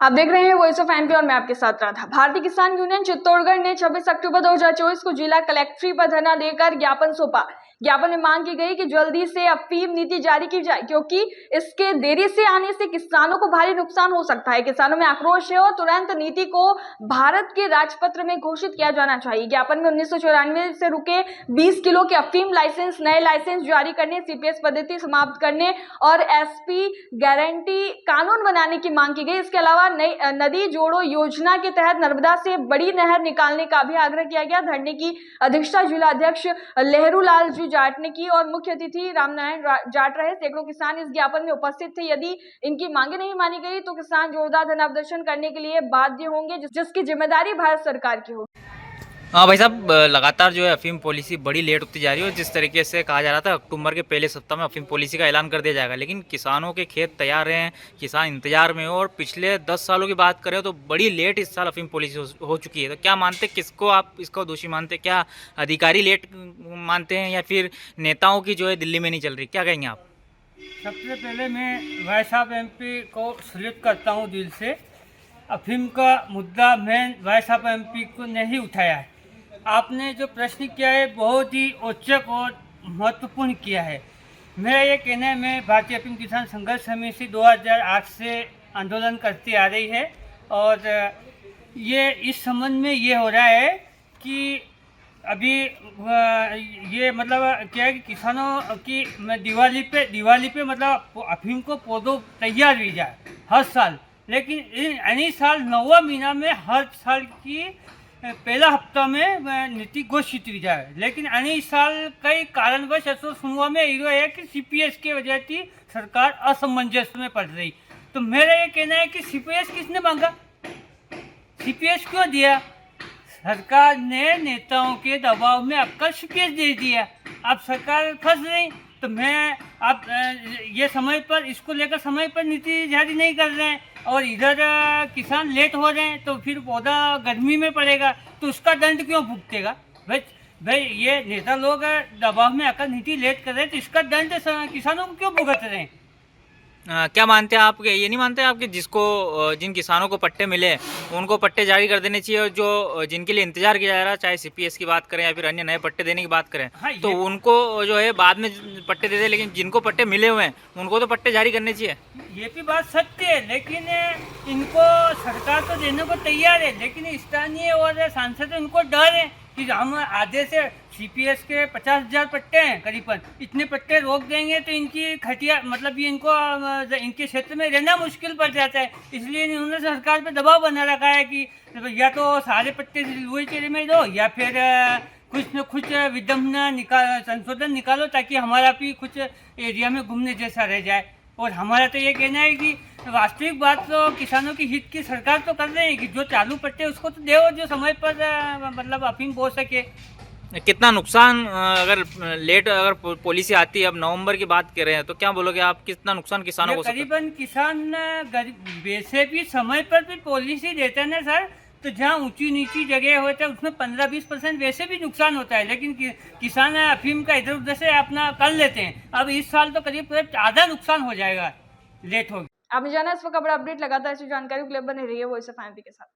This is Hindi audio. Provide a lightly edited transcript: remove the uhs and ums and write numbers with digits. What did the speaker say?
आप देख रहे हैं वॉइस ऑफ एमपी और मैं आपके साथ राधा। भारतीय किसान यूनियन चित्तौड़गढ़ ने 26 अक्टूबर 2024 को जिला कलेक्ट्री पर धरना देकर ज्ञापन सौंपा। ज्ञापन में मांग की गई कि जल्दी से अफीम नीति जारी की जाए, क्योंकि इसके देरी से आने से किसानों को भारी नुकसान हो सकता है। किसानों में आक्रोश है और तुरंत नीति को भारत के राजपत्र में घोषित किया जाना चाहिए। ज्ञापन में 1994 से रुके 20 किलो के अफीम लाइसेंस, नए लाइसेंस जारी करने, सीपीएस पद्धति समाप्त करने और एसपी गारंटी कानून बनाने की मांग की गई। इसके अलावा नई नदी जोड़ो योजना के तहत नर्मदा से बड़ी नहर निकालने का भी आग्रह किया गया। धरने की अध्यक्षता जिला अध्यक्ष लहरूलाल जी जाट ने की और मुख्य अतिथि रामनारायण जाट रहे। सैकड़ों किसान इस ज्ञापन में उपस्थित थे। यदि इनकी मांगे नहीं मानी गई तो किसान जोरदार धरना प्रदर्शन करने के लिए बाध्य होंगे, जिसकी जिम्मेदारी भारत सरकार की होगी। हाँ भाई साहब, लगातार जो है अफीम पॉलिसी बड़ी लेट होती जा रही है और जिस तरीके से कहा जा रहा था अक्टूबर के पहले सप्ताह में अफीम पॉलिसी का ऐलान कर दिया जाएगा, लेकिन किसानों के खेत तैयार हैं, किसान इंतजार में हो और पिछले 10 सालों की बात करें तो बड़ी लेट इस साल अफीम पॉलिसी हो चुकी है। तो क्या मानते, किसको आप इसको दोषी मानते? क्या अधिकारी लेट मानते हैं या फिर नेताओं की जो है दिल्ली में नहीं चल रही? क्या कहेंगे आप? सबसे पहले मैं वॉइस ऑफ एमपी को सल्यूट करता हूँ दिल से। अफीम का मुद्दा मैं वॉइस ऑफ एमपी को नहीं उठाया है। आपने जो प्रश्न किया है बहुत ही औचक और महत्वपूर्ण किया है। मेरा ये कहना है, मैं भारतीय अफीम किसान संघर्ष समिति 2008 से आंदोलन करती आ रही है और ये इस संबंध में ये हो रहा है कि अभी ये मतलब क्या है कि किसानों की दिवाली पे मतलब अफीम को पौधों तैयार भी जाए हर साल, लेकिन यानी साल 9वां महीना में हर साल की पहला हफ्ता में नीति घोषित की जाए, लेकिन यानी साल कई कारणवश ऐसा सुनवा में हीरो है कि सीपीएस की वजह से सरकार असमंजस में पड़ रही। तो मेरा ये कहना है कि सीपीएस किसने मांगा, सीपीएस क्यों दिया? सरकार ने नेताओं के दबाव में आपका सीपीएस दे दिया, अब सरकार फंस रही। तो मैं आप ये समय पर इसको लेकर समय पर नीति जारी नहीं कर रहे हैं और इधर किसान लेट हो रहे हैं, तो फिर पौधा गर्मी में पड़ेगा तो उसका दंड क्यों भुगतेगा? भाई ये नेता लोग दबाव में आकर नीति लेट कर रहे हैं तो इसका दंड किसानों को क्यों भुगत रहे हैं? क्या मानते हैं आप? ये नहीं मानते आप कि जिन किसानों को पट्टे मिले उनको पट्टे जारी कर देने चाहिए और जो जिनके लिए इंतजार किया जा रहा है, चाहे सीपीएस की बात करें या फिर अन्य नए पट्टे देने की बात करें, हाँ, तो उनको जो है बाद में पट्टे दे दे, लेकिन जिनको पट्टे मिले हुए हैं उनको तो पट्टे जारी करने चाहिए। ये भी बात सत्य है, लेकिन इनको सरकार तो देने को तैयार है, लेकिन स्थानीय और सांसद इनको डर है कि हम आधे से सीपीएस के 50,000 पट्टे हैं करीबन, इतने पट्टे रोक देंगे तो इनकी खटिया मतलब ये इनके क्षेत्र में रहना मुश्किल पड़ जाता है। इसलिए इन्होंने सरकार पे दबाव बना रखा है कि या तो सारे पट्टे वही चेहरे में दो या फिर कुछ न कुछ विडम्बना संशोधन निकालो ताकि हमारा भी कुछ एरिया में घूमने जैसा रह जाए। और हमारा तो ये कहना है कि वास्तविक बात तो किसानों की हित की सरकार तो कर रहे हैं कि जो चालू पट्टे उसको तो दे, जो समय पर मतलब अफीम बो सके। कितना नुकसान अगर पॉलिसी आती है, अब नवंबर की बात कर रहे हैं, तो क्या बोलोगे आप, कितना नुकसान किसानों को? करीबन किसान वैसे भी समय पर भी पॉलिसी देते हैं ना सर, तो जहाँ ऊंची नीची जगह होता है उसमें 15-20% वैसे भी नुकसान होता है, लेकिन किसान अफीम का इधर उधर से अपना कर लेते हैं। अब इस साल तो करीब आधा नुकसान हो जाएगा, लेट होगी। आपने जाना इस वक्त खबर अपडेट लगातार ऐसी जानकारी के लिए बने रही है वॉइस ऑफ एमपी के साथ।